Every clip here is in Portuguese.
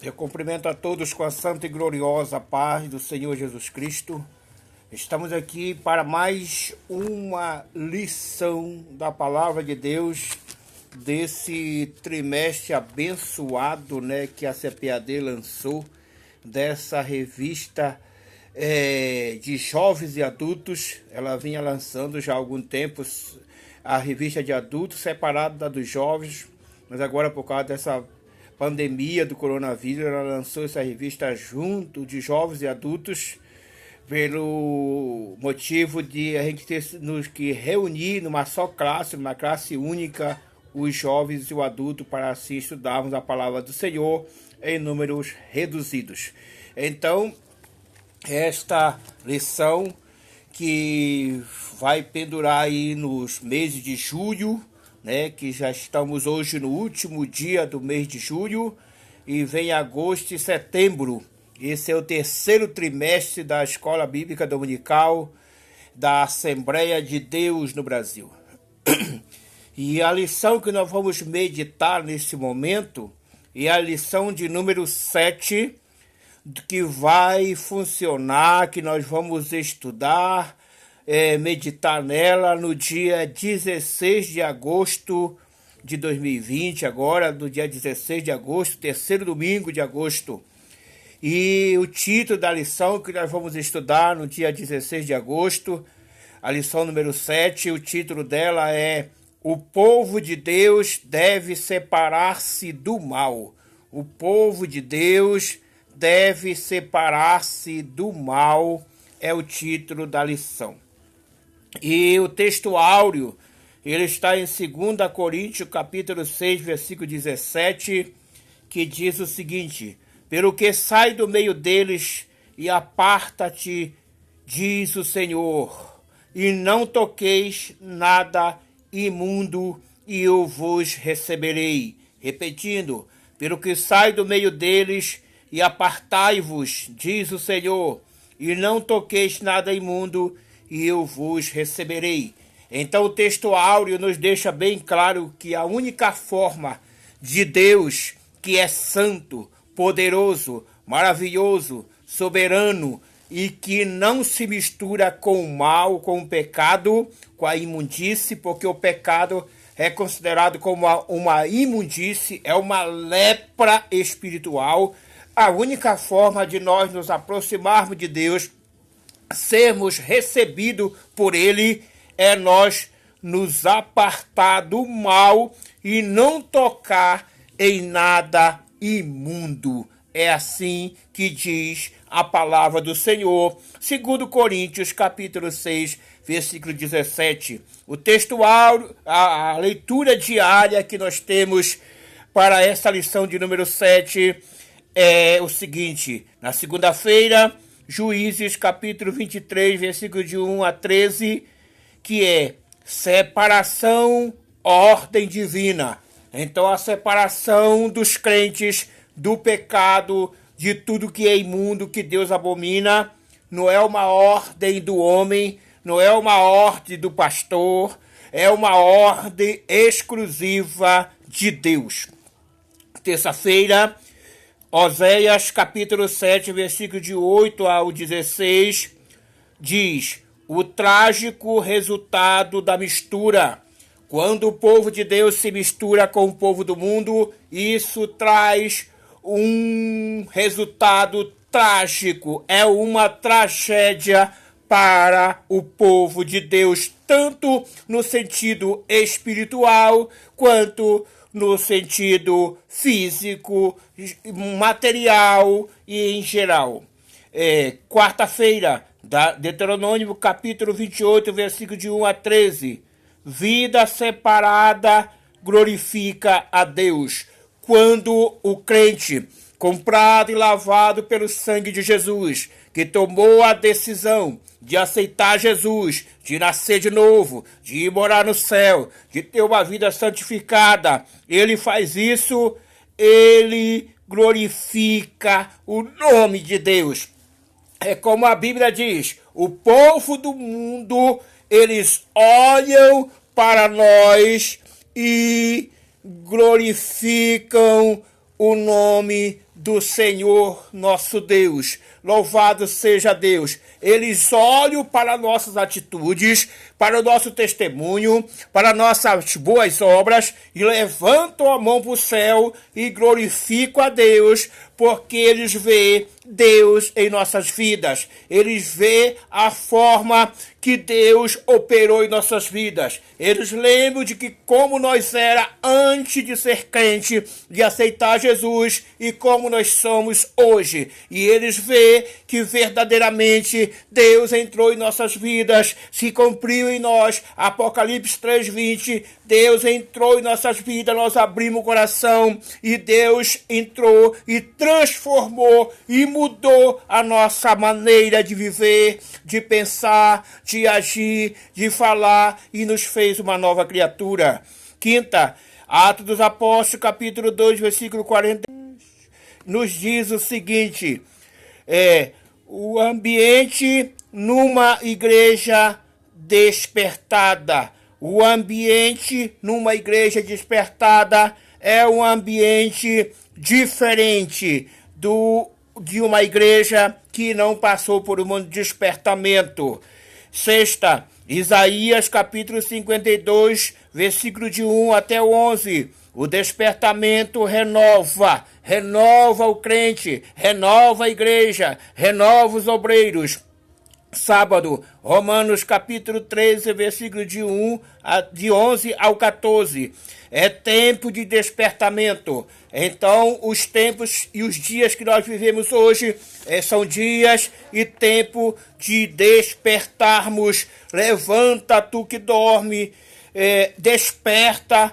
Eu cumprimento a todos com a santa e gloriosa paz do Senhor Jesus Cristo. Estamos aqui para mais uma lição da Palavra de Deus desse trimestre abençoado, que a CPAD lançou, dessa revista de jovens e adultos. Ela vinha lançando já há algum tempo a revista de adultos separada da dos jovens, mas agora por causa dessa pandemia do coronavírus, ela lançou essa revista junto de jovens e adultos, pelo motivo de a gente ter nos que reunir numa só classe, numa classe única, os jovens e o adulto, para assim estudarmos a palavra do Senhor em números reduzidos. Então, esta lição que vai pendurar aí nos meses de julho, que já estamos hoje no último dia do mês de julho, e vem agosto e setembro. Esse é o terceiro trimestre da Escola Bíblica Dominical da Assembleia de Deus no Brasil. E a lição que nós vamos meditar nesse momento é a lição de número 7, que vai funcionar, que nós vamos estudar, meditar nela no dia 16 de agosto de 2020, agora no dia 16 de agosto, terceiro domingo de agosto. E o título da lição que nós vamos estudar no dia 16 de agosto, a lição número 7, o título dela é: O povo de Deus deve separar-se do mal. O povo de Deus deve separar-se do mal, é o título da lição. E o texto áureo, ele está em 2 Coríntios, capítulo 6, versículo 17, que diz o seguinte: Pelo que sai do meio deles e aparta-te, diz o Senhor, e não toqueis nada imundo, e eu vos receberei. Repetindo, pelo que sai do meio deles e apartai-vos, diz o Senhor, e não toqueis nada imundo, e eu vos receberei. Então o texto áureo nos deixa bem claro que a única forma de Deus, que é santo, poderoso, maravilhoso, soberano e que não se mistura com o mal, com o pecado, com a imundície, porque o pecado é considerado como uma imundície, é uma lepra espiritual. A única forma de nós nos aproximarmos de Deus, sermos recebidos por Ele, é nós nos apartar do mal e não tocar em nada imundo. É assim que diz a palavra do Senhor, 2 Coríntios, capítulo 6, versículo 17. O texto áureo, a leitura diária que nós temos para essa lição de número 7 é o seguinte: na segunda-feira, Juízes, capítulo 23, versículo de 1 a 13, que é separação, ordem divina. Então, a separação dos crentes do pecado, de tudo que é imundo, que Deus abomina, não é uma ordem do homem, não é uma ordem do pastor, é uma ordem exclusiva de Deus. Terça-feira, Oséias, capítulo 7, versículo de 8 ao 16, diz: O trágico resultado da mistura. Quando o povo de Deus se mistura com o povo do mundo, isso traz um resultado trágico. É uma tragédia para o povo de Deus, tanto no sentido espiritual quanto no sentido físico, material e em geral. Quarta-feira, Deuteronômio capítulo 28, versículo de 1 a 13. Vida separada glorifica a Deus. Quando o crente, comprado e lavado pelo sangue de Jesus, que tomou a decisão de aceitar Jesus, de nascer de novo, de ir morar no céu, de ter uma vida santificada, ele faz isso, ele glorifica o nome de Deus. É como a Bíblia diz: o povo do mundo, eles olham para nós e glorificam o nome do Senhor nosso Deus. Louvado seja Deus. Eles olham para nossas atitudes, para o nosso testemunho, para nossas boas obras e levantam a mão para o céu e glorificam a Deus, porque eles veem Deus em nossas vidas. Eles veem a forma que Deus operou em nossas vidas. Eles lembram de que como nós era antes de ser crente, de aceitar Jesus e como nós somos hoje. E eles veem que verdadeiramente Deus entrou em nossas vidas, se cumpriu em nós. Apocalipse 3:20, Deus entrou em nossas vidas, nós abrimos o coração e Deus entrou e transformou e mudou a nossa maneira de viver, de pensar, de agir, de falar e nos fez uma nova criatura. Quinta, Atos dos Apóstolos, capítulo 2, versículo 40, nos diz o seguinte: o ambiente numa igreja despertada. O ambiente numa igreja despertada é um ambiente diferente de uma igreja que não passou por um despertamento. Sexta, Isaías capítulo 52, versículo de 1 até 11. O despertamento renova o crente, renova a igreja, renova os obreiros. Sábado, Romanos capítulo 13, versículo de 11 ao 14. É tempo de despertamento. Então, os tempos e os dias que nós vivemos hoje são dias e tempo de despertarmos. Levanta tu que dorme, desperta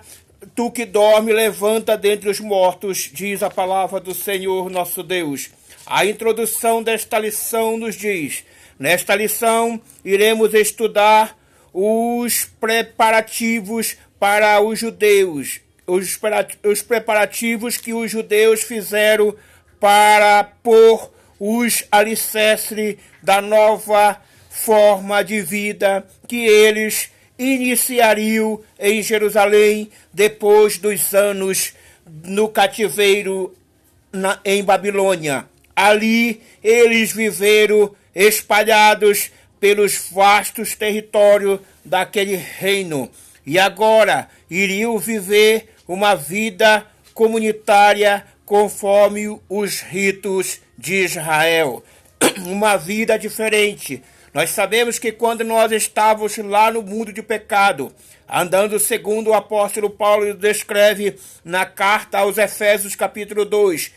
tu que dorme, levanta dentre os mortos, diz a palavra do Senhor nosso Deus. A introdução desta lição nos diz: nesta lição, iremos estudar os preparativos para os judeus, os preparativos que os judeus fizeram para pôr os alicerces da nova forma de vida que eles iniciariam em Jerusalém depois dos anos no cativeiro em Babilônia. Ali eles viveram espalhados pelos vastos territórios daquele reino. E agora iriam viver uma vida comunitária conforme os ritos de Israel. Uma vida diferente. Nós sabemos que quando nós estávamos lá no mundo de pecado, andando segundo o apóstolo Paulo descreve na carta aos Efésios capítulo 2,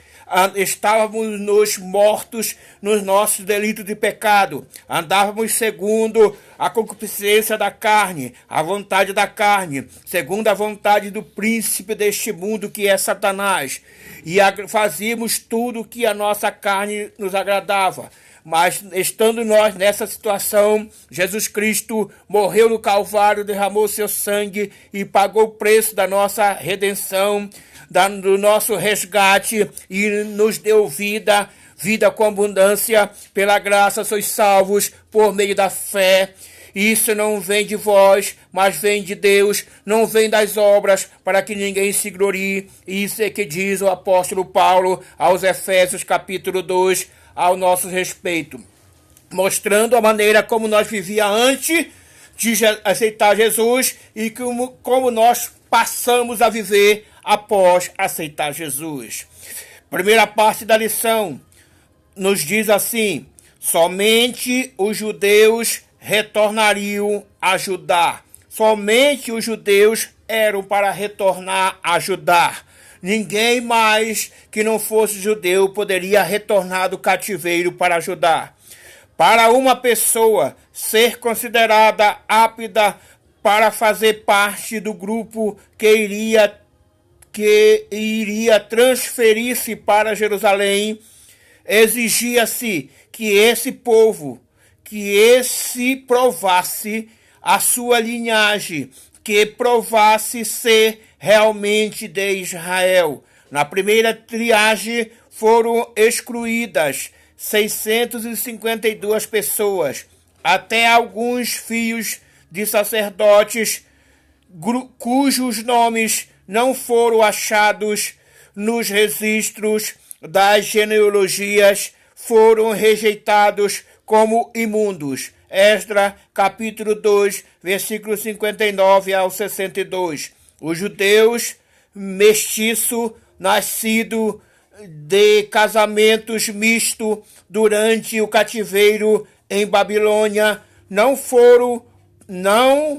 estávamos nos mortos nos nossos delitos de pecado, andávamos segundo a concupiscência da carne, a vontade da carne, segundo a vontade do príncipe deste mundo que é Satanás, e fazíamos tudo que a nossa carne nos agradava. Mas estando nós nessa situação, Jesus Cristo morreu no Calvário, derramou seu sangue e pagou o preço da nossa redenção, do nosso resgate e nos deu vida com abundância. Pela graça sois salvos por meio da fé. Isso não vem de vós, mas vem de Deus, não vem das obras, para que ninguém se glorie. Isso é que diz o apóstolo Paulo aos Efésios capítulo 2, ao nosso respeito, mostrando a maneira como nós vivíamos antes de aceitar Jesus e como nós passamos a viver após aceitar Jesus. Primeira parte da lição nos diz assim: somente os judeus retornariam a Judá. Somente os judeus eram para retornar a Judá. Ninguém mais que não fosse judeu poderia retornar do cativeiro para Judá. Para uma pessoa ser considerada apta para fazer parte do grupo que iria transferir-se para Jerusalém, exigia-se que esse povo, provasse a sua linhagem, que provasse ser realmente de Israel. Na primeira triagem foram excluídas 652 pessoas, até alguns filhos de sacerdotes cujos nomes não foram achados nos registros das genealogias foram rejeitados como imundos. Esdras, capítulo 2, versículo 59 ao 62. Os judeus mestiço, nascido de casamentos mistos durante o cativeiro em Babilônia, não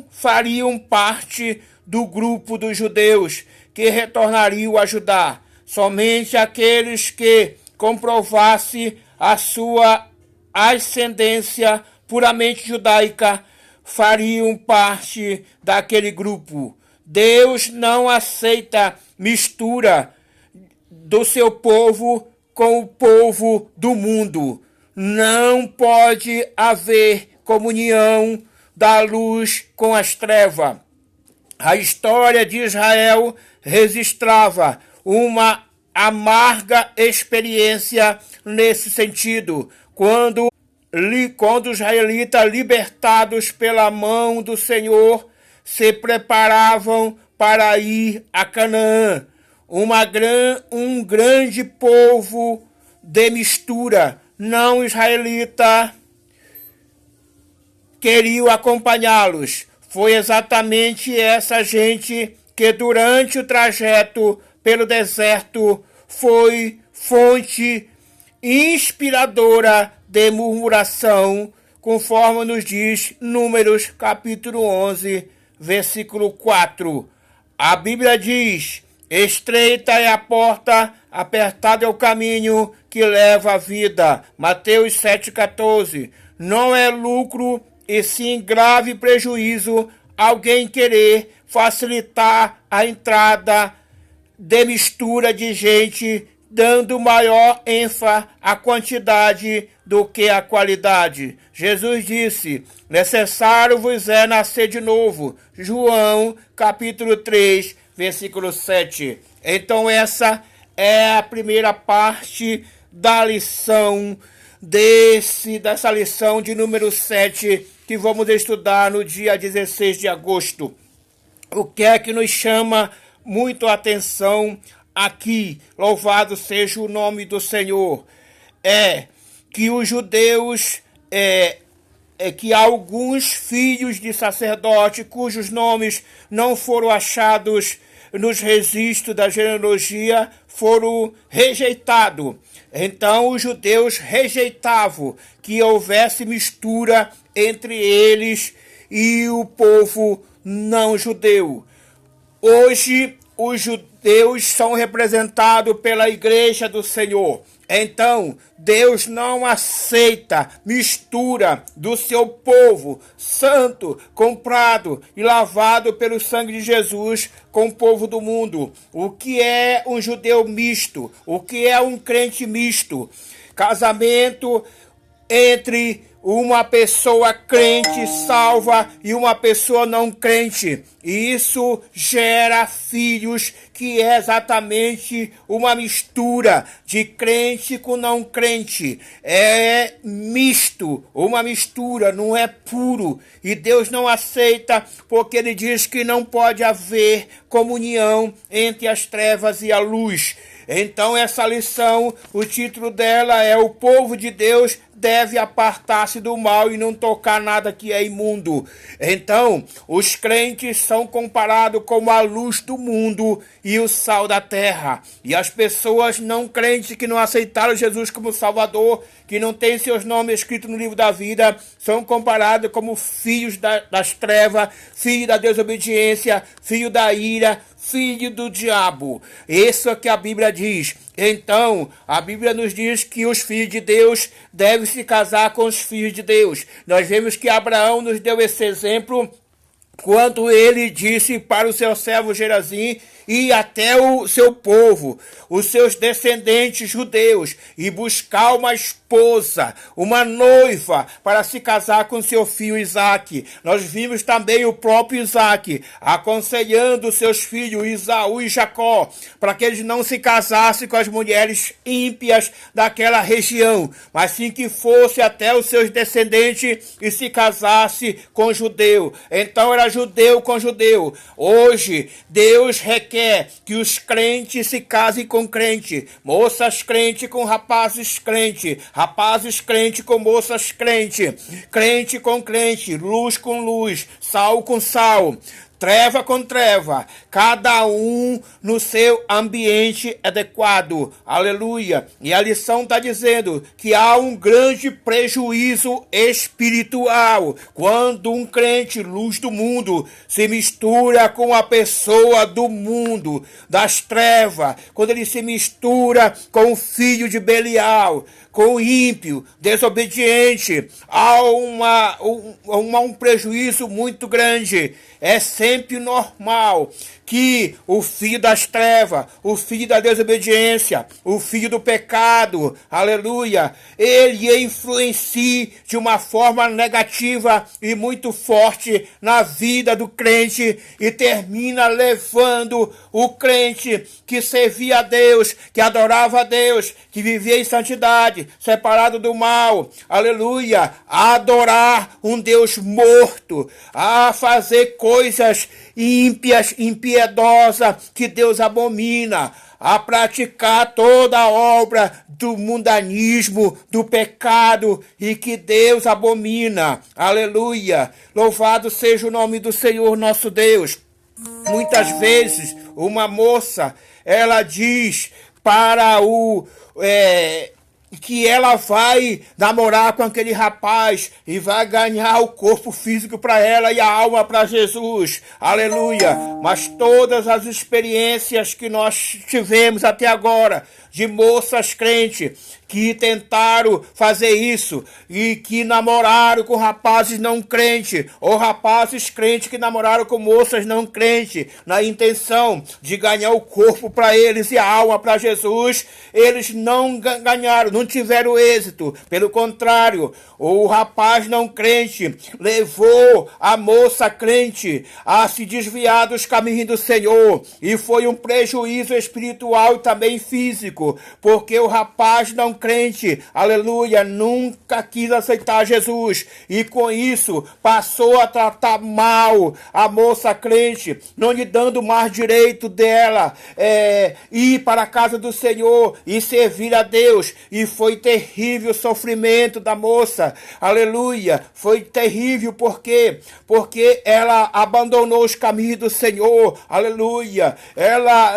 fariam parte do grupo dos judeus que retornariam a Judá. Somente aqueles que comprovassem a sua ascendência puramente judaica fariam parte daquele grupo. Deus não aceita mistura do seu povo com o povo do mundo. Não pode haver comunhão da luz com as trevas. A história de Israel registrava uma amarga experiência nesse sentido, quando os israelitas, libertados pela mão do Senhor, se preparavam para ir a Canaã, um grande povo de mistura não israelita queriam acompanhá-los. Foi exatamente essa gente que durante o trajeto pelo deserto foi fonte inspiradora de murmuração, conforme nos diz Números capítulo 11, versículo 4. A Bíblia diz: estreita é a porta, apertado é o caminho que leva à vida. Mateus 7,14. Não é lucro e sim grave prejuízo alguém querer facilitar a entrada de mistura de gente, dando maior ênfase à quantidade do que à qualidade. Jesus disse: necessário vos é nascer de novo. João capítulo 3, versículo 7. Então essa é a primeira parte da lição dessa lição de número 7, que vamos estudar no dia 16 de agosto. O que é que nos chama muito a atenção aqui, louvado seja o nome do Senhor, é que os judeus, que alguns filhos de sacerdote, cujos nomes não foram achados nos registros da genealogia, foram rejeitados. Então os judeus rejeitavam que houvesse mistura entre eles e o povo não judeu. Hoje os judeus são representados pela Igreja do Senhor. Então, Deus não aceita mistura do seu povo santo, comprado e lavado pelo sangue de Jesus, com o povo do mundo. O que é um judeu misto? O que é um crente misto? Casamento entre uma pessoa crente salva e uma pessoa não crente. E isso gera filhos, que é exatamente uma mistura de crente com não crente. É misto, uma mistura, não é puro. E Deus não aceita, porque Ele diz que não pode haver comunhão entre as trevas e a luz. Então essa lição, o título dela é: o povo de Deus deve apartar-se do mal e não tocar nada que é imundo. Então, os crentes são comparados como a luz do mundo e o sal da terra. E as pessoas não crentes que não aceitaram Jesus como Salvador, que não têm seus nomes escritos no livro da vida, são comparados como filhos das trevas, filhos da desobediência, filho da ira, filho do diabo. Isso é que a Bíblia diz. Então, a Bíblia nos diz que os filhos de Deus devem se casar com os filhos de Deus. Nós vemos que Abraão nos deu esse exemplo quando ele disse para o seu servo Gerazim ir até o seu povo, os seus descendentes judeus, e buscar uma esposa, uma noiva, para se casar com seu filho Isaque. Nós vimos também o próprio Isaque aconselhando seus filhos Isaú e Jacó, para que eles não se casassem com as mulheres ímpias daquela região, mas sim que fosse até os seus descendentes e se casasse com judeu. Então era era judeu com judeu. Hoje, Deus requer que os crentes se casem com crente, moças crente com rapazes crente, rapazes crente com moças crente, crente com crente, luz com luz, sal com sal, treva com treva, cada um no seu ambiente adequado. Aleluia. E a lição está dizendo que há um grande prejuízo espiritual quando um crente, luz do mundo, se mistura com a pessoa do mundo, das trevas, quando ele se mistura com o filho de Belial, com o ímpio, desobediente, há um prejuízo muito grande. É sempre normal que o filho das trevas, o filho da desobediência, o filho do pecado, aleluia, ele influencie de uma forma negativa e muito forte na vida do crente e termina levando o crente que servia a Deus, que adorava a Deus, que vivia em santidade, separado do mal, aleluia, a adorar um Deus morto, a fazer coisas ímpias, impiedosas, que Deus abomina, a praticar toda a obra do mundanismo, do pecado e que Deus abomina. Aleluia! Louvado seja o nome do Senhor nosso Deus. Muitas vezes uma moça, ela diz para que ela vai namorar com aquele rapaz e vai ganhar o corpo físico para ela e a alma para Jesus. Aleluia! Mas todas as experiências que nós tivemos até agora de moças crentes que tentaram fazer isso e que namoraram com rapazes não crentes, ou rapazes crentes que namoraram com moças não crentes, na intenção de ganhar o corpo para eles e a alma para Jesus, eles não ganharam, não tiveram êxito. Pelo contrário, o rapaz não crente levou a moça crente a se desviar dos caminhos do Senhor, e foi um prejuízo espiritual e também físico, porque o rapaz não crente, aleluia, nunca quis aceitar Jesus, e com isso passou a tratar mal a moça crente, não lhe dando mais direito dela ir para a casa do Senhor e servir a Deus. E foi terrível o sofrimento da moça, aleluia, foi terrível. Por quê? Porque ela abandonou os caminhos do Senhor, aleluia, ela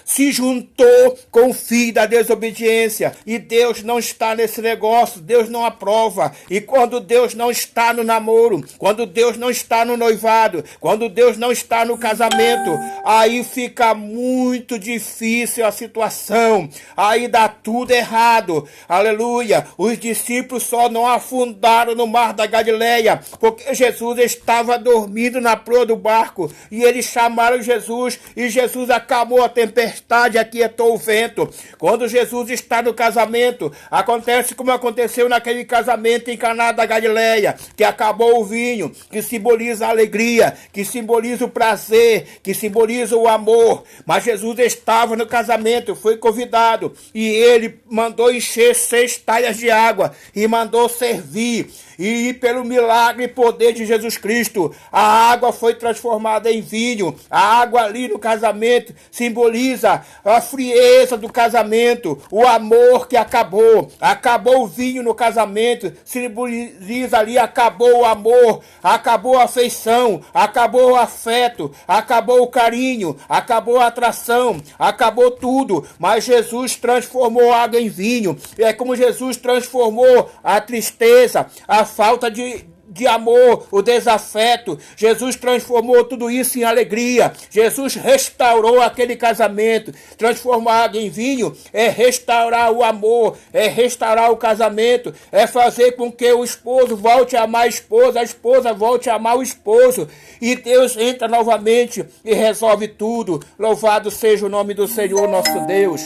se juntou com o filho da desobediência, e Deus não está nesse negócio, Deus não aprova. E quando Deus não está no namoro, quando Deus não está no noivado, quando Deus não está no casamento, aí fica muito difícil a situação, aí dá tudo errado, aleluia. Os discípulos só não afundaram no mar da Galileia porque Jesus estava dormindo na proa do barco, e eles chamaram Jesus, e Jesus acalmou a tempestade, aquietou o vento. Quando Jesus está no casamento, acontece como aconteceu naquele casamento em Caná da Galileia, que acabou o vinho, que simboliza a alegria, que simboliza o prazer, que simboliza o amor. Mas Jesus estava no casamento, foi convidado, e ele mandou encher 6 talhas de água e mandou servir. E pelo milagre e poder de Jesus Cristo, a água foi transformada em vinho. A água ali no casamento simboliza a frieza do casamento, o amor que acabou. Acabou o vinho no casamento, simboliza ali, acabou o amor, acabou a afeição, acabou o afeto, acabou o carinho, acabou a atração, acabou tudo. Mas Jesus transformou a água em vinho. É como Jesus transformou a tristeza, a falta de amor, o desafeto. Jesus transformou tudo isso em alegria. Jesus restaurou aquele casamento. Transformar água em vinho é restaurar o amor, é restaurar o casamento, é fazer com que o esposo volte a amar a esposa volte a amar o esposo, e Deus entra novamente e resolve tudo. Louvado seja o nome do Senhor nosso Deus.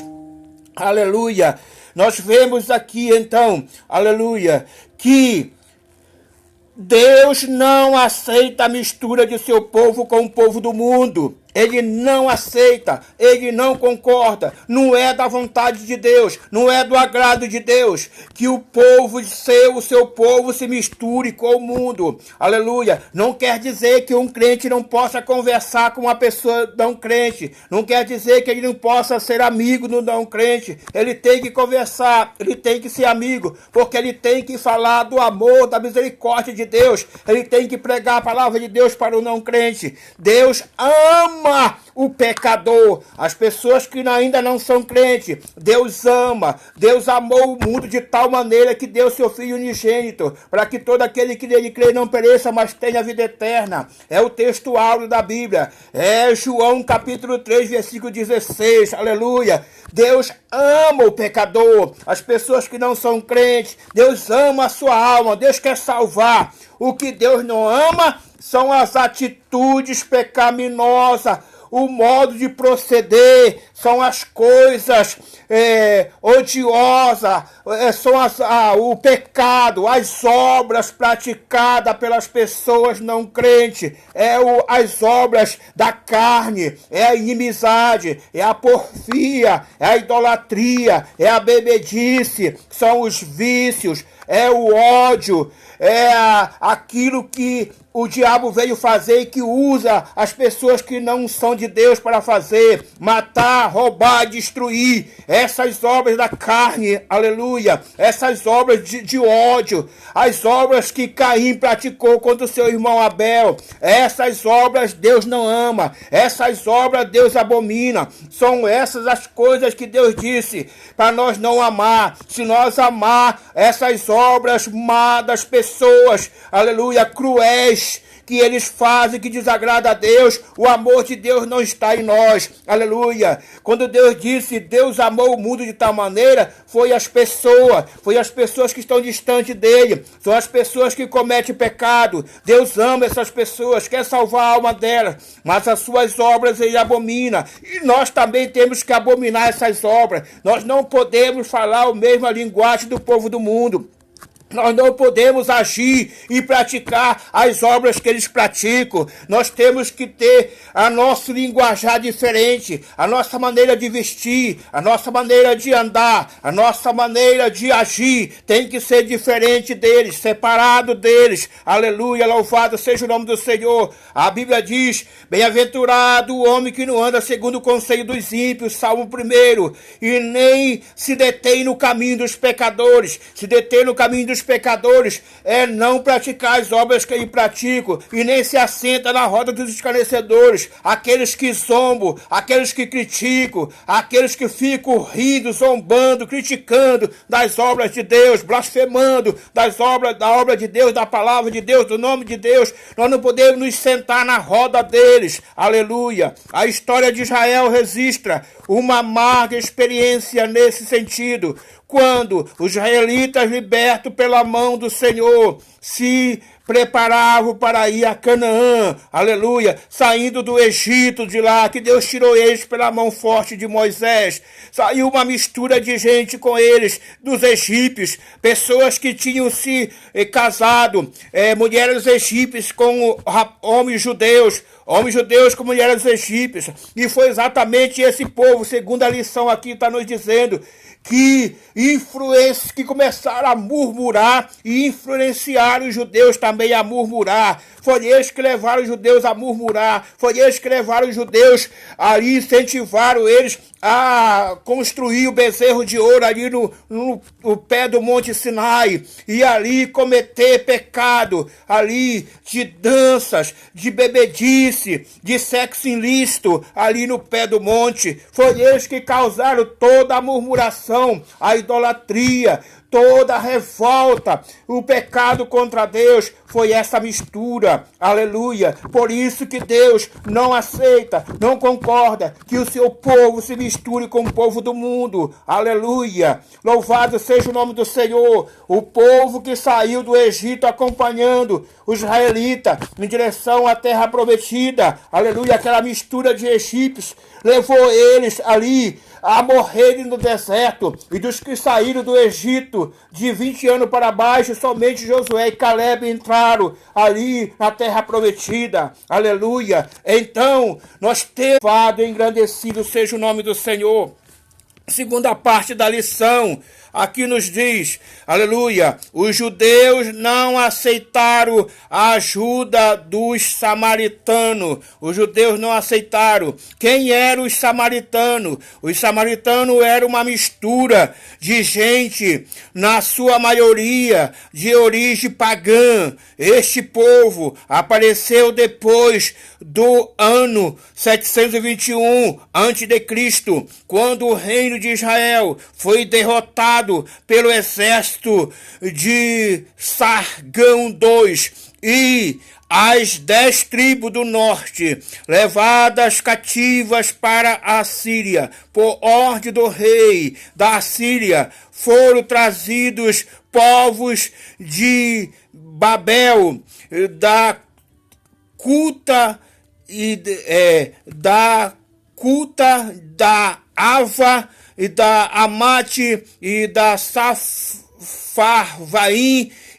Aleluia. Nós vemos aqui então, aleluia, que Deus não aceita a mistura de seu povo com o povo do mundo. Ele não aceita, ele não concorda, não é da vontade de Deus, não é do agrado de Deus, que o seu povo se misture com o mundo. Aleluia. Não quer dizer que um crente não possa conversar com uma pessoa não crente, não quer dizer que ele não possa ser amigo do não crente. Ele tem que conversar, ele tem que ser amigo, porque ele tem que falar do amor, da misericórdia de Deus, ele tem que pregar a palavra de Deus para o não crente. Deus ama o pecador, as pessoas que ainda não são crentes. Deus ama, Deus amou o mundo de tal maneira que deu seu Filho unigênito, para que todo aquele que nele crê não pereça, mas tenha vida eterna. É o texto áureo da Bíblia, é João capítulo 3, versículo 16, aleluia. Deus ama o pecador, as pessoas que não são crentes. Deus ama a sua alma, Deus quer salvar. O que Deus não ama são as atitudes pecaminosas, o modo de proceder, são as coisas odiosas, são o pecado, as obras praticadas pelas pessoas não crentes, as obras da carne, é a inimizade, é a porfia, é a idolatria, é a bebedice, são os vícios, é o ódio, é aquilo que o diabo veio fazer e que usa as pessoas que não são de Deus para fazer, matar, roubar, destruir, essas obras da carne, aleluia, essas obras de ódio, as obras que Caim praticou contra o seu irmão Abel, essas obras Deus não ama, essas obras Deus abomina, são essas as coisas que Deus disse para nós não amar. Se nós amar essas obras má das pessoas, aleluia, cruéis, que eles fazem, que desagrada a Deus, o amor de Deus não está em nós, aleluia. Quando Deus disse, Deus amou o mundo de tal maneira, foi as pessoas que estão distantes dele, são as pessoas que cometem pecado. Deus ama essas pessoas, quer salvar a alma delas, mas as suas obras ele abomina, e nós também temos que abominar essas obras. Nós não podemos falar a mesma linguagem do povo do mundo. Nós não podemos agir e praticar as obras que eles praticam. Nós temos que ter a nosso linguajar diferente, a nossa maneira de vestir, a nossa maneira de andar, a nossa maneira de agir tem que ser diferente deles, separado deles. Aleluia, louvado seja o nome do Senhor. A Bíblia diz, bem-aventurado o homem que não anda segundo o conselho dos ímpios, Salmo 1, e nem se detém no caminho dos pecadores. Se detém no caminho dos pecadores é não praticar as obras que ele pratica, e nem se assenta na roda dos escarnecedores, aqueles que zombam, aqueles que criticam, aqueles que ficam rindo, zombando, criticando das obras de Deus, blasfemando da obra de Deus, da palavra de Deus, do nome de Deus. Nós não podemos nos sentar na roda deles, aleluia. A história de Israel registra uma amarga experiência nesse sentido, quando os israelitas, libertos pela mão do Senhor, se preparavam para ir a Canaã, aleluia, saindo do Egito de lá, que Deus tirou eles pela mão forte de Moisés. Saiu uma mistura de gente com eles, dos egípcios, pessoas que tinham se casado, mulheres egípcias com homens judeus com mulheres egípcias, e foi exatamente esse povo, segundo a lição aqui está nos dizendo, que começaram a murmurar e influenciaram os judeus também a murmurar. Foi eles que levaram os judeus a murmurar, foi eles que levaram os judeus ali, incentivaram eles a construir o bezerro de ouro ali no pé do Monte Sinai, e ali cometer pecado, ali de danças, de bebedice, de sexo ilícito, ali no pé do monte. Foi eles que causaram toda a murmuração, a idolatria, toda a revolta, o pecado contra Deus. Foi essa mistura, aleluia. Por isso que Deus não aceita, não concorda que o seu povo se misture com o povo do mundo, aleluia. Louvado seja o nome do Senhor. O povo que saiu do Egito acompanhando os israelitas em direção à terra prometida, aleluia. Aquela mistura de egípcios levou eles ali a morrerem no deserto, e dos que saíram do Egito de 20 anos para baixo, somente Josué e Caleb entraram ali na terra prometida. Aleluia. Então, nós temos louvado e engrandecido seja o nome do Senhor. Segunda parte da lição, aqui nos diz, aleluia, os judeus não aceitaram a ajuda dos samaritanos. Os judeus não aceitaram. Quem eram os samaritanos? Os samaritanos eram uma mistura de gente, na sua maioria, de origem pagã. Este povo apareceu depois do ano 721 a.C., quando o reino de Israel foi derrotado pelo exército de Sargão II e as 10 tribos do norte, levadas cativas para a Síria, por ordem do rei da Síria, foram trazidos povos de Babel, da Cuta da Ava e da Amate e da Safarvaim,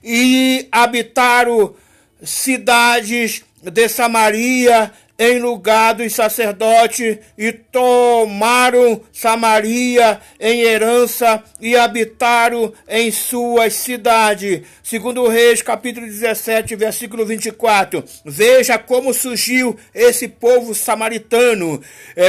e habitaram cidades de Samaria em lugar dos sacerdotes, e tomaram Samaria em herança e habitaram em suas cidades. Segundo Reis, capítulo 17, versículo 24. Veja como surgiu esse povo samaritano.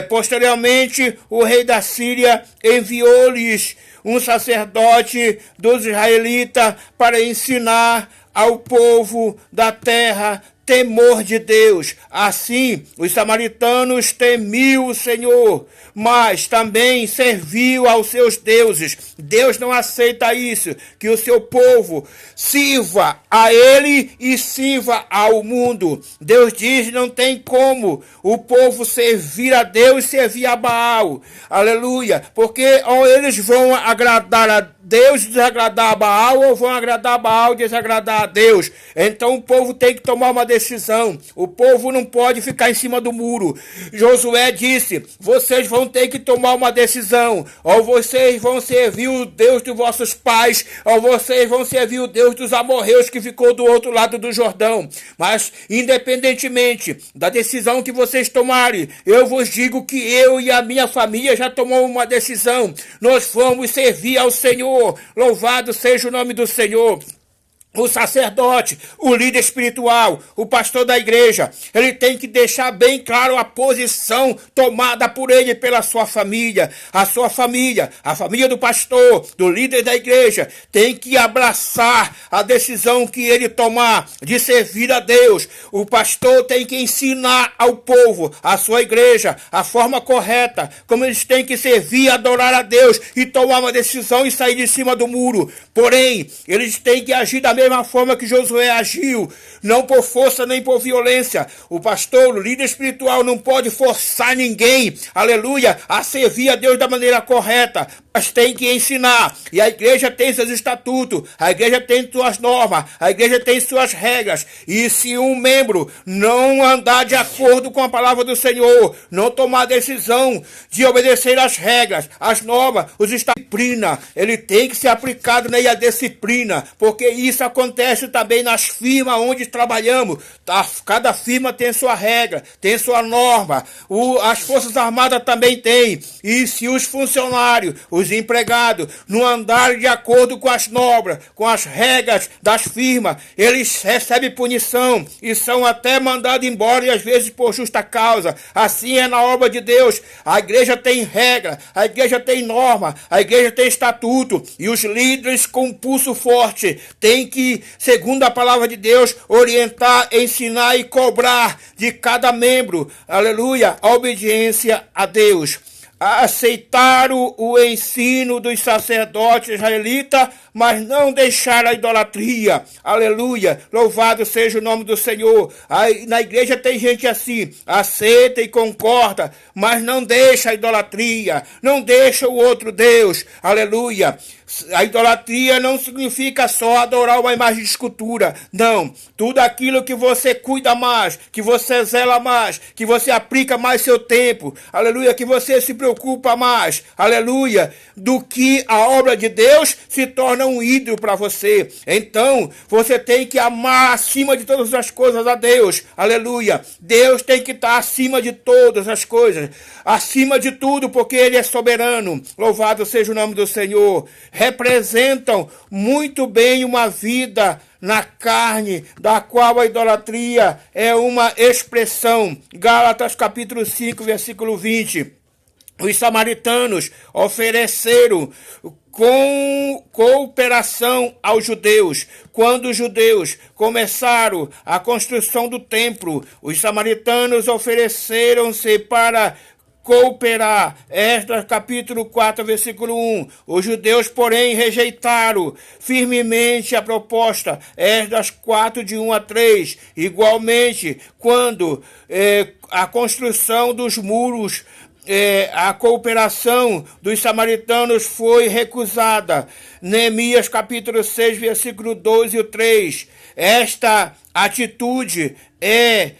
Posteriormente, o rei da Síria enviou-lhes um sacerdote dos israelitas para ensinar ao povo da terra temor de Deus. Assim, os samaritanos temiam o Senhor, mas também serviam aos seus deuses. Deus não aceita isso, que o seu povo sirva a ele e sirva ao mundo. Deus diz, não tem como o povo servir a Deus e servir a Baal. Aleluia. Porque ou eles vão agradar a Deus e desagradar a Baal, ou vão agradar a Baal e desagradar a Deus. Então o povo tem que tomar uma decisão. O povo não pode ficar em cima do muro. Josué disse, vocês vão ter que tomar uma decisão. Ou vocês vão servir o Deus dos vossos pais, ou vocês vão servir o Deus dos amorreus que ficou do outro lado do Jordão. Mas, independentemente da decisão que vocês tomarem, eu vos digo que eu e a minha família já tomamos uma decisão. Nós vamos servir ao Senhor. Louvado seja o nome do Senhor. O sacerdote, o líder espiritual, o pastor da igreja, ele tem que deixar bem claro a posição tomada por ele e pela sua família. A sua família, a família do pastor, do líder da igreja, tem que abraçar a decisão que ele tomar de servir a Deus. O pastor tem que ensinar ao povo, a sua igreja, a forma correta, como eles têm que servir, adorar a Deus e tomar uma decisão e sair de cima do muro. Porém, eles têm que agir da mesma forma que Josué agiu, não por força nem por violência. O pastor, o líder espiritual, não pode forçar ninguém, aleluia, a servir a Deus da maneira correta, mas tem que ensinar. E a igreja tem seus estatutos, a igreja tem suas normas, a igreja tem suas regras. E se um membro não andar de acordo com a palavra do Senhor, não tomar a decisão de obedecer às regras, às normas, os estatutos, ele tem que ser aplicado na disciplina, porque isso acontece também nas firmas onde trabalhamos. Cada firma tem sua regra, tem sua norma. As Forças Armadas também têm. E se os funcionários, os empregados, não andarem de acordo com as normas, com as regras das firmas, eles recebem punição e são até mandados embora, e às vezes por justa causa. Assim é na obra de Deus. A igreja tem regra, a igreja tem norma, a igreja tem estatuto, e os líderes com pulso forte têm que, segundo a palavra de Deus, orientar, ensinar e cobrar de cada membro, aleluia, a obediência a Deus. Aceitaram o ensino dos sacerdotes israelitas, mas não deixaram a idolatria. Aleluia, louvado seja o nome do Senhor. Aí, na igreja tem gente assim, aceita e concorda, mas não deixa a idolatria, não deixa o outro Deus. Aleluia. A idolatria não significa só adorar uma imagem de escultura. Não. Tudo aquilo que você cuida mais, que você zela mais, que você aplica mais seu tempo. Aleluia. Que você se preocupa preocupa mais, aleluia, do que a obra de Deus, se torna um ídolo para você. Então, você tem que amar acima de todas as coisas a Deus, aleluia. Deus tem que estar acima de todas as coisas, acima de tudo, porque Ele é soberano. Louvado seja o nome do Senhor. Representam muito bem uma vida na carne, da qual a idolatria é uma expressão. Gálatas capítulo 5, versículo 20. Os samaritanos ofereceram com cooperação aos judeus. Quando os judeus começaram a construção do templo, os samaritanos ofereceram-se para cooperar. Esdras capítulo 4, versículo 1. Os judeus, porém, rejeitaram firmemente a proposta. Esdras 4, de 1 a 3. Igualmente, quando a construção dos muros, a cooperação dos samaritanos foi recusada. Neemias capítulo 6, versículo 2 e 3. Esta atitude é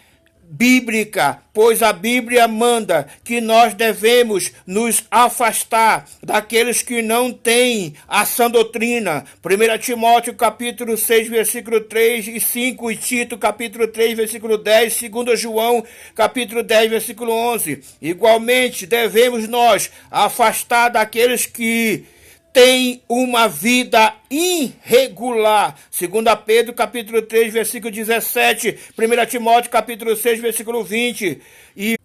bíblica, pois a Bíblia manda que nós devemos nos afastar daqueles que não têm a sã doutrina. 1 Timóteo capítulo 6, versículo 3 e 5, e Tito capítulo 3, versículo 10, 2 João capítulo 10, versículo 11. Igualmente devemos nós afastar daqueles que tem uma vida irregular. 2 Pedro, capítulo 3, versículo 17. 1 Timóteo, capítulo 6, versículo 20. E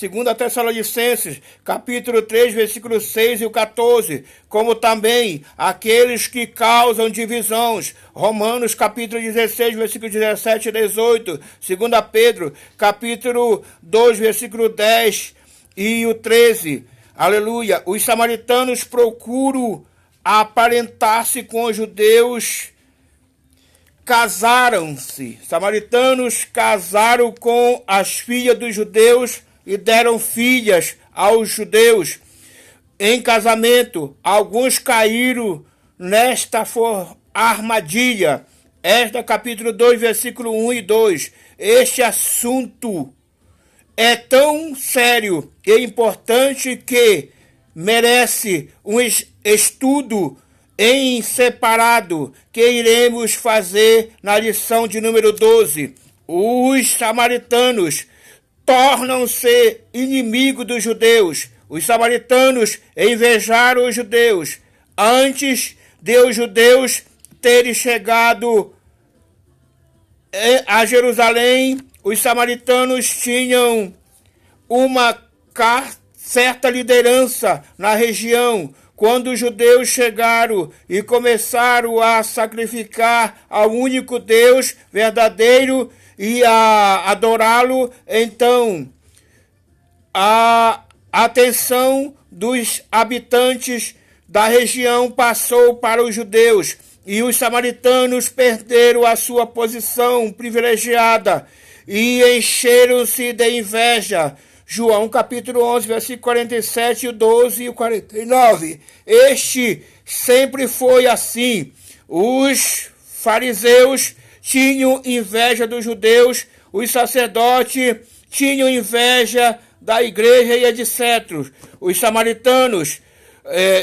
2 Tessalonicenses, capítulo 3, versículo 6 e 14. Como também aqueles que causam divisões. Romanos, capítulo 16, versículo 17 e 18. 2 Pedro, capítulo 2, versículo 10 e o 13. Aleluia. Os samaritanos procuram aparentar-se com os judeus. Casaram-se. Samaritanos casaram com as filhas dos judeus e deram filhas aos judeus em casamento. Alguns caíram nesta armadilha. Esdras capítulo 2, versículo 1 e 2. Este assunto é tão sério e importante que merece um estudo em separado que iremos fazer na lição de número 12. Os samaritanos tornam-se inimigos dos judeus. Os samaritanos invejaram os judeus antes de os judeus terem chegado a Jerusalém. Os samaritanos tinham uma certa liderança na região. Quando os judeus chegaram e começaram a sacrificar ao único Deus verdadeiro e a adorá-lo, então a atenção dos habitantes da região passou para os judeus e os samaritanos perderam a sua posição privilegiada e encheram-se de inveja. João capítulo 11, versículo 47, 12 e 49. Este sempre foi assim. Os fariseus tinham inveja dos judeus, os sacerdotes tinham inveja da igreja e etc. Os samaritanos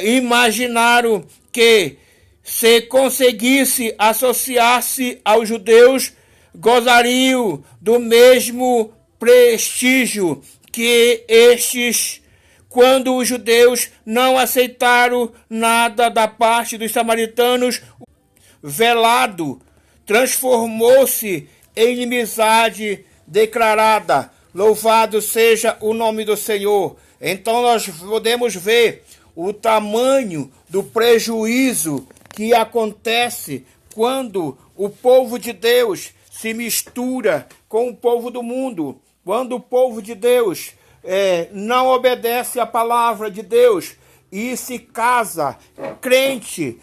imaginaram que se conseguisse associar-se aos judeus, gozariam do mesmo prestígio que estes. Quando os judeus não aceitaram nada da parte dos samaritanos, velado transformou-se em inimizade declarada. Louvado seja o nome do Senhor. Então nós podemos ver o tamanho do prejuízo que acontece quando o povo de Deus se mistura com o povo do mundo. Quando o povo de Deus não obedece à palavra de Deus e se casa, crente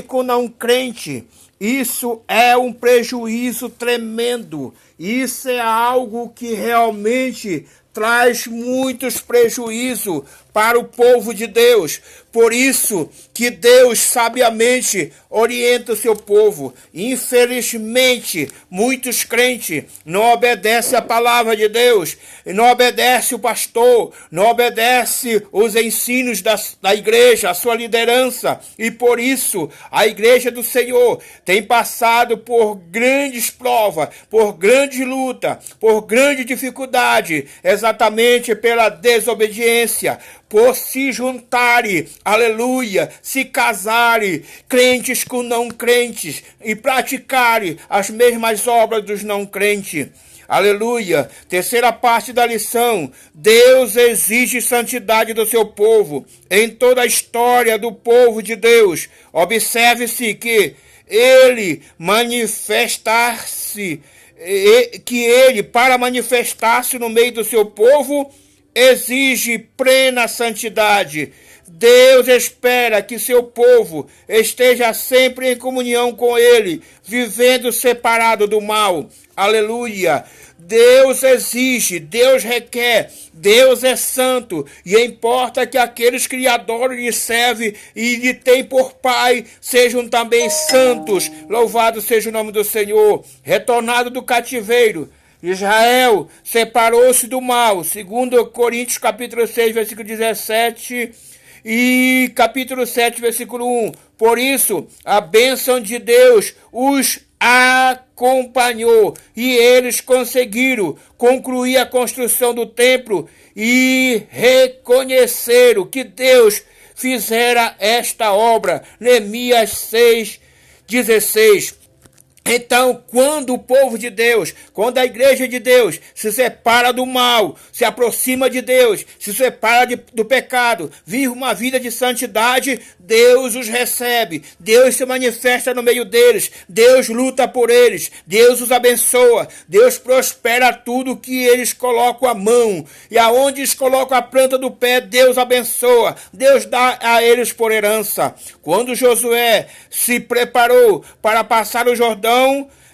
com não crente, isso é um prejuízo tremendo. Isso é algo que realmente traz muitos prejuízos para o povo de Deus. Por isso que Deus sabiamente orienta o seu povo. Infelizmente, muitos crentes não obedecem a palavra de Deus, não obedecem o pastor, não obedecem os ensinos da igreja, a sua liderança. E por isso, a igreja do Senhor tem passado por grandes provas, por grande luta, por grande dificuldade, exatamente pela desobediência, por se juntarem, aleluia, se casarem, crentes com não crentes, e praticarem as mesmas obras dos não crentes. Aleluia. Terceira parte da lição. Deus exige santidade do seu povo. Em toda a história do povo de Deus, observe-se que ele para manifestar-se no meio do seu povo, exige plena santidade. Deus espera que seu povo esteja sempre em comunhão com ele, vivendo separado do mal. Aleluia! Deus exige, Deus requer, Deus é santo, e importa que aqueles que lhe adoram e lhe servem e lhe têm por Pai sejam também santos. Louvado seja o nome do Senhor. Retornado do cativeiro, Israel separou-se do mal, segundo Coríntios capítulo 6, versículo 17 e capítulo 7, versículo 1. Por isso, a bênção de Deus os acompanhou e eles conseguiram concluir a construção do templo e reconheceram que Deus fizera esta obra. Neemias 6, 16. Então, quando o povo de Deus, quando a igreja de Deus se separa do mal, se aproxima de Deus, se separa do pecado, vive uma vida de santidade, Deus os recebe, Deus se manifesta no meio deles, Deus luta por eles, Deus os abençoa, Deus prospera tudo que eles colocam a mão, e aonde eles colocam a planta do pé, Deus abençoa, Deus dá a eles por herança. Quando Josué se preparou para passar o Jordão,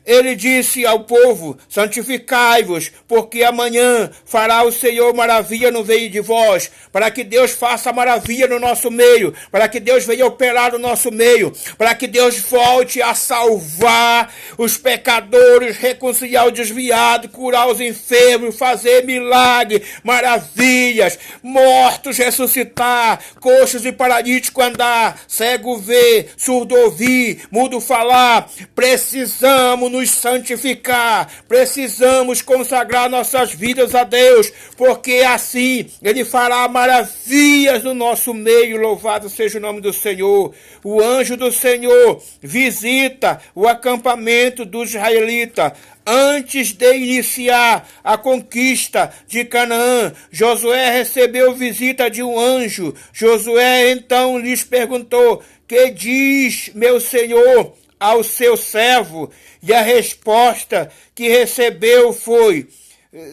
ele disse ao povo: santificai-vos, porque amanhã fará o Senhor maravilha no meio de vós, para que Deus faça maravilha no nosso meio, para que Deus venha operar no nosso meio, para que Deus volte a salvar os pecadores, reconciliar o desviado, curar os enfermos, fazer milagre, maravilhas, mortos ressuscitar, coxos e paralíticos andar, cego ver, surdo ouvir, mudo falar. Precisamos nos santificar, precisamos consagrar nossas vidas a Deus, porque assim Ele fará maravilhas no nosso meio. Louvado seja o nome do Senhor. O anjo do Senhor visita o acampamento dos israelitas. Antes de iniciar a conquista de Canaã, Josué recebeu visita de um anjo. Josué então lhes perguntou: que diz meu senhor ao seu servo? E a resposta que recebeu foi: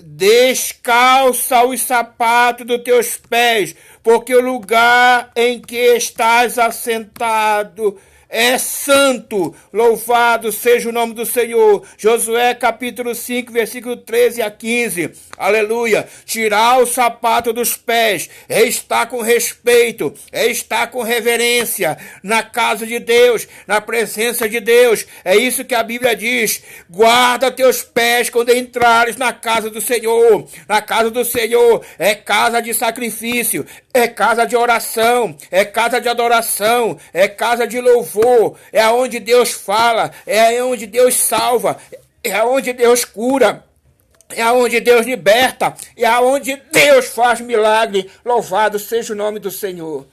descalça os sapatos dos teus pés, porque o lugar em que estás assentado é santo. Louvado seja o nome do Senhor. Josué capítulo 5, versículo 13 a 15. Aleluia. Tirar o sapato dos pés é estar com respeito, é estar com reverência na casa de Deus, na presença de Deus. É isso que a Bíblia diz: guarda teus pés quando entrares na casa do Senhor. Na casa do Senhor é casa de sacrifício, é casa de oração, é casa de adoração, é casa de louvor, é onde Deus fala, é onde Deus salva, é onde Deus cura, é onde Deus liberta, é onde Deus faz milagre. Louvado seja o nome do Senhor.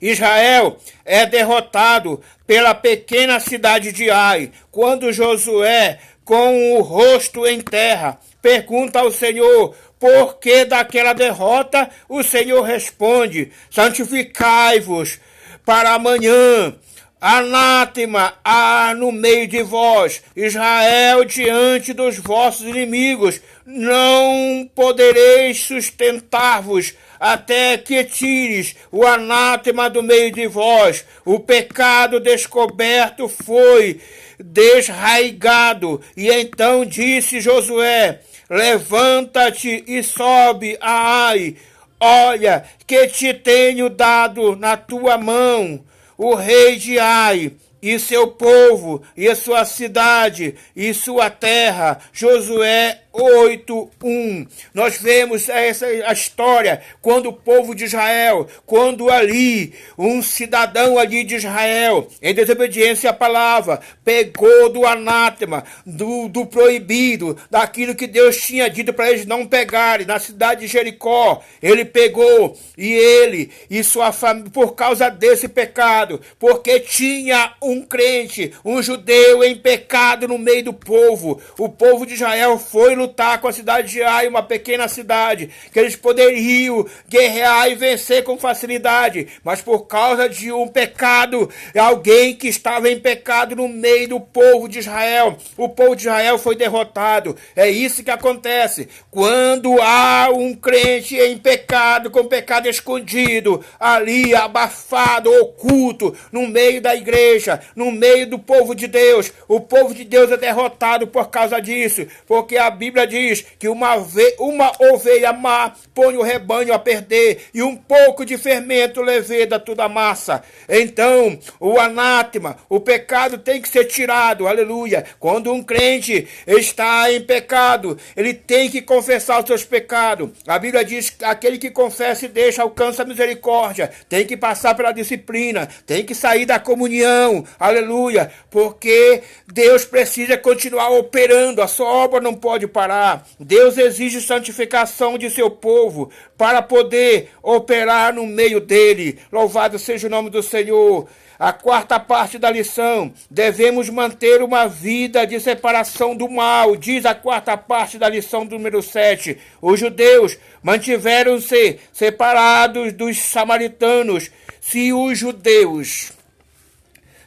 Israel é derrotado pela pequena cidade de Ai, quando Josué, com o rosto em terra, pergunta ao Senhor por que daquela derrota. O Senhor responde: santificai-vos para amanhã. Anátema há no meio de vós, Israel, diante dos vossos inimigos. Não podereis sustentar-vos até que tires o anátema do meio de vós. O pecado descoberto foi desraigado. E então disse Josué: levanta-te e sobe a Ai, olha que te tenho dado na tua mão o rei de Ai, e seu povo, e sua cidade, e sua terra. Josué 8:1. Nós vemos essa a história quando o povo de Israel, quando ali um cidadão ali de Israel, em desobediência à palavra, pegou do anátema, do proibido, daquilo que Deus tinha dito para eles não pegarem, na cidade de Jericó, ele pegou, e ele e sua família, por causa desse pecado, porque tinha um crente, um judeu em pecado no meio do povo, o povo de Israel foi lutar com a cidade de Ai, uma pequena cidade, que eles poderiam guerrear e vencer com facilidade, mas por causa de um pecado, alguém que estava em pecado no meio do povo de Israel, o povo de Israel foi derrotado. É isso que acontece quando há um crente em pecado, com pecado escondido, ali abafado, oculto, no meio da igreja, no meio do povo de Deus. O povo de Deus é derrotado por causa disso, porque a Bíblia diz que uma ovelha má põe o rebanho a perder, e um pouco de fermento leveda toda a massa. Então, o anátema, o pecado tem que ser tirado, aleluia. Quando um crente está em pecado, ele tem que confessar os seus pecados. A Bíblia diz que aquele que confessa e deixa alcança a misericórdia, tem que passar pela disciplina, tem que sair da comunhão, aleluia, porque Deus precisa continuar operando, a sua obra não pode parar. Deus exige santificação de seu povo para poder operar no meio dele. Louvado seja o nome do Senhor. A quarta parte da lição: devemos manter uma vida de separação do mal. Diz a quarta parte da lição número 7. Os judeus mantiveram-se separados dos samaritanos. Se os judeus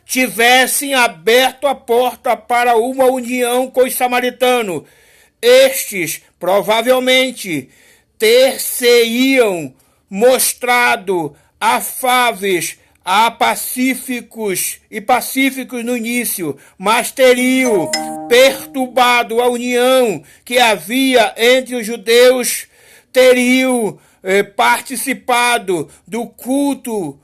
tivessem aberto a porta para uma união com os samaritanos, estes provavelmente ter-se-iam mostrado afáveis pacíficos no início, mas teriam perturbado a união que havia entre os judeus, teriam participado do culto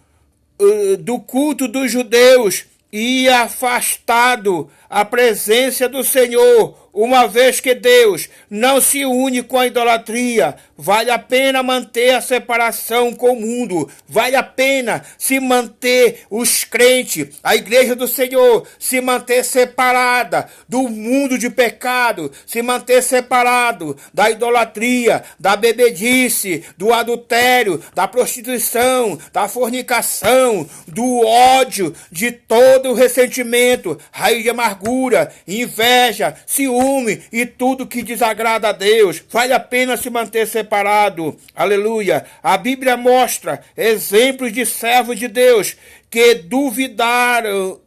dos judeus e afastado a presença do Senhor. Uma vez que Deus não se une com a idolatria, vale a pena manter a separação com o mundo, vale a pena se manter os crentes, a igreja do Senhor, se manter separada do mundo de pecado, se manter separado da idolatria, da bebedice, do adultério, da prostituição, da fornicação, do ódio, de todo o ressentimento, raiz de amargura, inveja, ciúme e tudo que desagrada a Deus. Vale a pena se manter separado. Aleluia. A Bíblia mostra exemplos de servos de Deus que duvidaram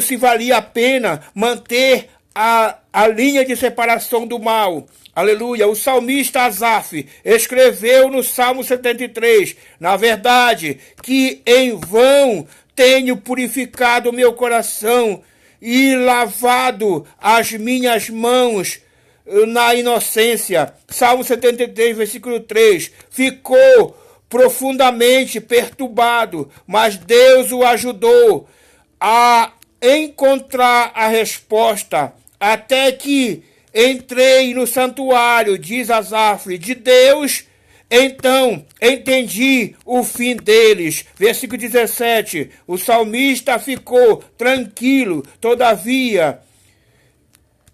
se valia a pena manter a linha de separação do mal. Aleluia. O salmista Asaf escreveu no Salmo 73, na verdade, que em vão tenho purificado o meu coração e lavado as minhas mãos na inocência. Salmo 73, versículo 3. Ficou profundamente perturbado, mas Deus o ajudou a encontrar a resposta, até que entrei no santuário, diz Asaf, de Deus. Então entendi o fim deles. Versículo 17. O salmista ficou tranquilo, todavia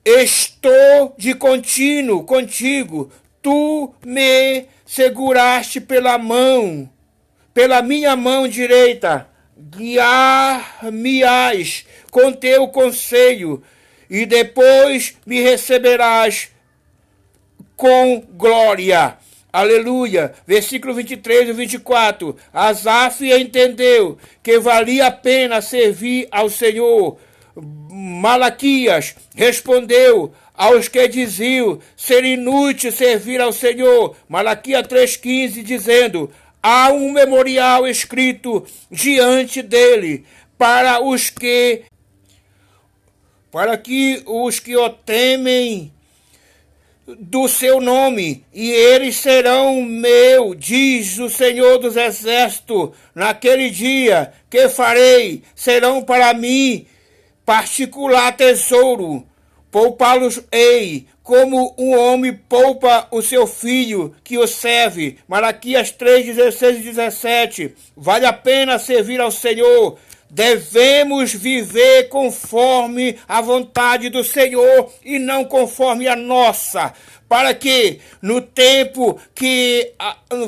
estou de contínuo contigo. Tu me seguraste pela minha mão direita. Guiar-me-ás com teu conselho, e depois me receberás com glória. Aleluia. Versículo 23 e 24. Asaf entendeu que valia a pena servir ao Senhor. Malaquias respondeu aos que diziam ser inútil servir ao Senhor. Malaquias 3,15, dizendo: há um memorial escrito diante dele para que os que o temem do seu nome, e eles serão meu, diz o Senhor dos Exércitos. Naquele dia que farei, serão para mim particular tesouro. Poupá-los-ei, como um homem poupa o seu filho que o serve. Malaquias 3, 16 e 17. Vale a pena servir ao Senhor. Devemos viver conforme a vontade do Senhor e não conforme a nossa, para que no tempo que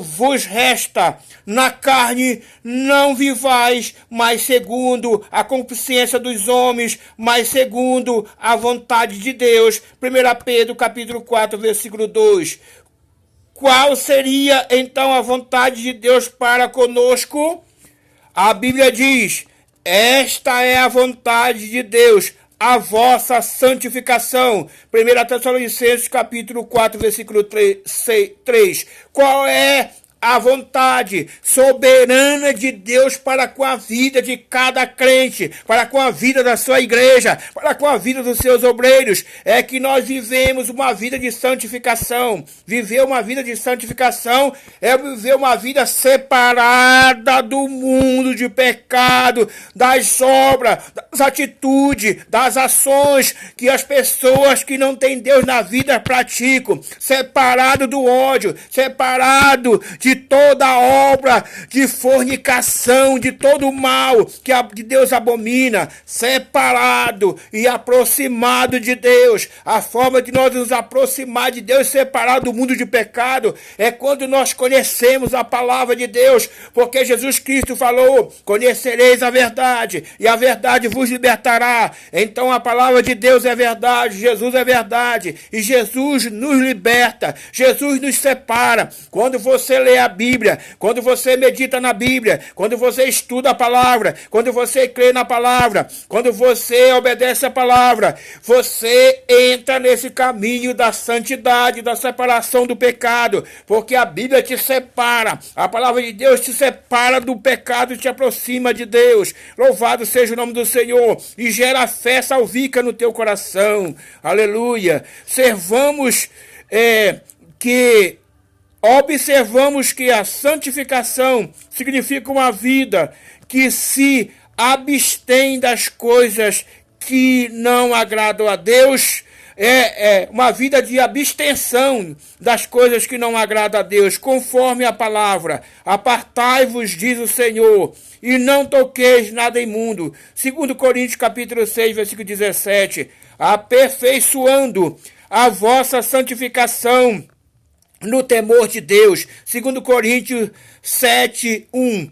vos resta na carne não vivais mais segundo a consciência dos homens, mas segundo a vontade de Deus. 1 Pedro capítulo 4, versículo 2. Qual seria então a vontade de Deus para conosco? A Bíblia diz: esta é a vontade de Deus, a vossa santificação. 1 Tessalonicenses capítulo 4, versículo 3. Qual é a vontade soberana de Deus para com a vida de cada crente, para com a vida da sua igreja, para com a vida dos seus obreiros? É que nós vivemos uma vida de santificação. Viver uma vida de santificação é viver uma vida separada do mundo de pecado, das obras, das atitudes, das ações que as pessoas que não têm Deus na vida praticam. Separado do ódio, separado de toda obra de fornicação, de todo o mal que Deus abomina, separado e aproximado de Deus. A forma de nós nos aproximar de Deus, separado do mundo de pecado, é quando nós conhecemos a palavra de Deus, porque Jesus Cristo falou: conhecereis a verdade, e a verdade vos libertará. Então a palavra de Deus é verdade, Jesus é verdade, e Jesus nos liberta, Jesus nos separa. Quando você lê a Bíblia, quando você medita na Bíblia, quando você estuda a palavra, quando você crê na palavra, quando você obedece a palavra, você entra nesse caminho da santidade, da separação do pecado, porque a Bíblia te separa, a palavra de Deus te separa do pecado e te aproxima de Deus. Louvado seja o nome do Senhor, e gera fé salvífica no teu coração. Aleluia. Observamos que a santificação significa uma vida que se abstém das coisas que não agradam a Deus. É uma vida de abstenção das coisas que não agradam a Deus, conforme a palavra. Apartai-vos, diz o Senhor, e não toqueis nada imundo. 2 Coríntios capítulo 6, versículo 17. Aperfeiçoando a vossa santificação no temor de Deus. 2 Coríntios 7, 1.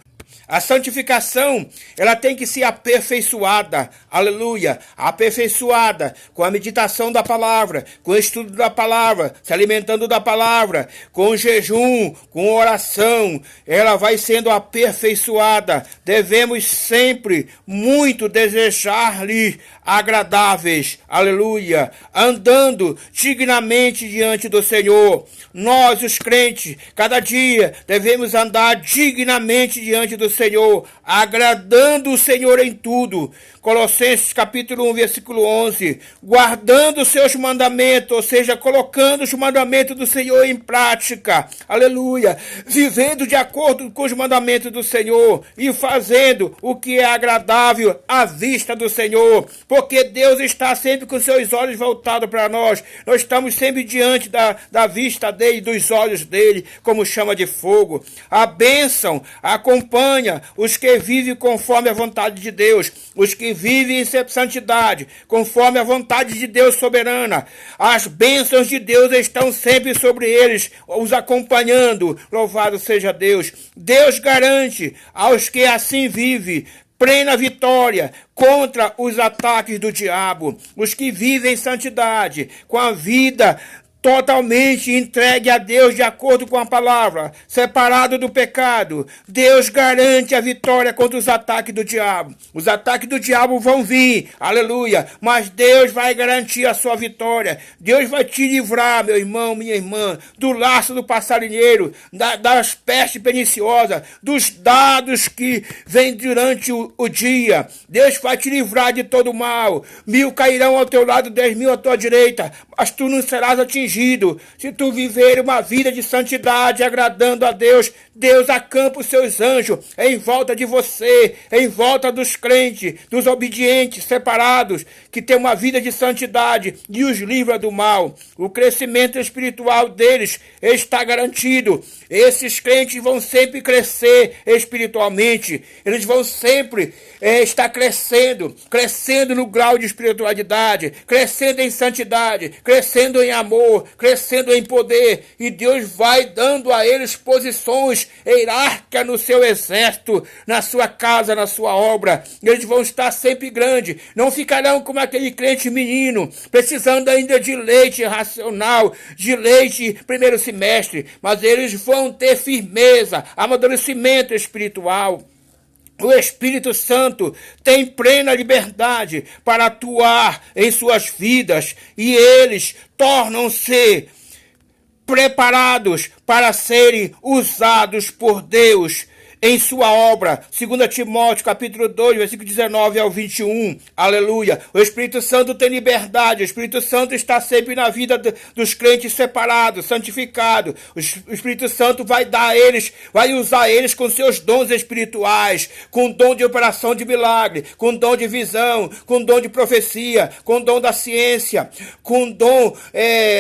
A santificação, ela tem que ser aperfeiçoada, aleluia, aperfeiçoada com a meditação da palavra, com o estudo da palavra, se alimentando da palavra, com jejum, com oração, ela vai sendo aperfeiçoada. Devemos sempre muito desejar-lhe agradáveis, aleluia, andando dignamente diante do Senhor. Nós, os crentes, cada dia devemos andar dignamente diante do Senhor, agradando o Senhor em tudo. Colossenses capítulo 1, versículo 11. Guardando os seus mandamentos, ou seja, colocando os mandamentos do Senhor em prática. Aleluia. Vivendo de acordo com os mandamentos do Senhor e fazendo o que é agradável à vista do Senhor. Porque Deus está sempre com seus olhos voltados para nós. Nós estamos sempre diante da vista dele, dos olhos dele, como chama de fogo. A bênção acompanha os que vivem conforme a vontade de Deus, os que vivem em santidade, conforme a vontade de Deus soberana. As bênçãos de Deus estão sempre sobre eles, os acompanhando. Louvado seja Deus. Deus garante aos que assim vivem plena vitória contra os ataques do diabo. Os que vivem em santidade, com a vida totalmente entregue a Deus de acordo com a palavra, separado do pecado, Deus garante a vitória contra os ataques do diabo. Os ataques do diabo vão vir, aleluia, mas Deus vai garantir a sua vitória. Deus vai te livrar, meu irmão, minha irmã, do laço do passarinheiro, das pestes perniciosas, dos dados que vêm durante o dia. Deus vai te livrar de todo mal. 1000 cairão ao teu lado, 10.000 à tua direita, mas tu não serás atingido atingido. Se tu viver uma vida de santidade, agradando a Deus, Deus acampa os seus anjos em volta de você, em volta dos crentes, dos obedientes, separados, que têm uma vida de santidade e os livra do mal. O crescimento espiritual deles está garantido. Esses crentes vão sempre crescer espiritualmente. Eles vão sempre estar crescendo no grau de espiritualidade, crescendo em santidade, crescendo em amor, crescendo em poder. E Deus vai dando a eles posições hierárquicas no seu exército, na sua casa, na sua obra. Eles vão estar sempre grandes. Não ficarão como aquele crente menino, precisando ainda de leite racional, de leite primeiro semestre. Mas eles vão ter firmeza, amadurecimento espiritual. O Espírito Santo tem plena liberdade para atuar em suas vidas e eles tornam-se preparados para serem usados por Deus em sua obra. 2 Timóteo, capítulo 2, versículo 19 ao 21. Aleluia. O Espírito Santo tem liberdade. O Espírito Santo está sempre na vida dos crentes separados, santificados. O Espírito Santo vai dar a eles, vai usar eles com seus dons espirituais, com dom de operação de milagre, com dom de visão, com dom de profecia, com dom da ciência, com dom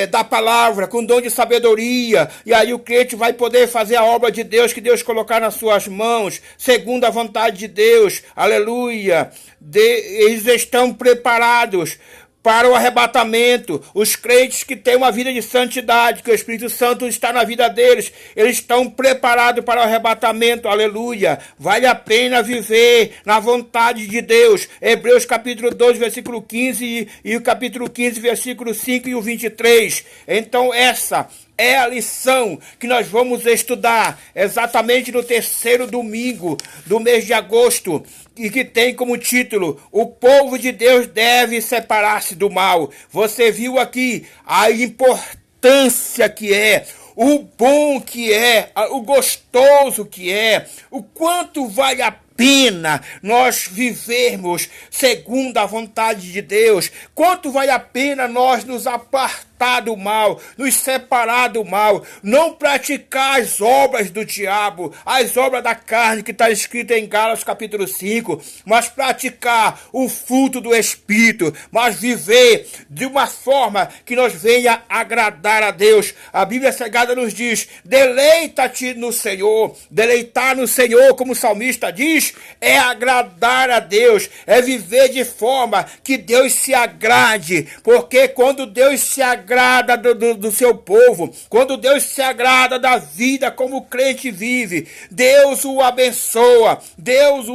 da palavra, com dom de sabedoria. E aí o crente vai poder fazer a obra de Deus que Deus colocar nas suas mãos, segundo a vontade de Deus. Aleluia. Eles estão preparados para o arrebatamento. Os crentes que têm uma vida de santidade, que o Espírito Santo está na vida deles, eles estão preparados para o arrebatamento. Aleluia. Vale a pena viver na vontade de Deus. Hebreus capítulo 12, versículo 15 e o capítulo 15, versículo 5 e o 23. Então essa é a lição que nós vamos estudar exatamente no terceiro domingo do mês de agosto, e que tem como título: O povo de Deus deve separar-se do mal. Você viu aqui a importância que é, o bom que é, o gostoso que é, o quanto vale a pena nós vivermos segundo a vontade de Deus, quanto vale a pena nós nos apartarmos do mal, nos separar do mal, não praticar as obras do diabo, as obras da carne que está escrita em Gálatas capítulo 5, mas praticar o fruto do Espírito, mas viver de uma forma que nos venha agradar a Deus. A Bíblia Sagrada nos diz: deleita-te no Senhor. Deleitar no Senhor, como o salmista diz, é agradar a Deus, é viver de forma que Deus se agrade, porque quando Deus se agrada do seu povo, quando Deus se agrada da vida como o crente vive, Deus o abençoa, Deus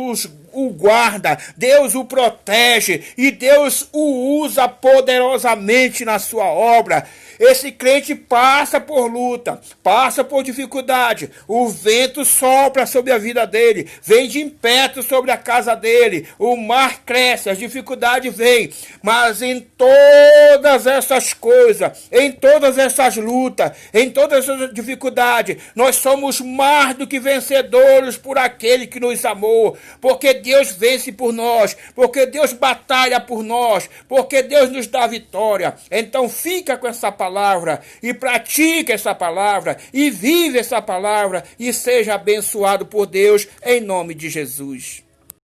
o guarda, Deus o protege e Deus o usa poderosamente na sua obra. Esse crente passa por luta, passa por dificuldade, o vento sopra sobre a vida dele, vem de impeto sobre a casa dele, o mar cresce, as dificuldades vêm, mas em todas essas coisas, em todas essas lutas, em todas essas dificuldades, nós somos mais do que vencedores por aquele que nos amou, porque Deus vence por nós, porque Deus batalha por nós, porque Deus nos dá vitória. Então fica com essa palavra e pratica essa palavra e vive essa palavra e seja abençoado por Deus em nome de Jesus.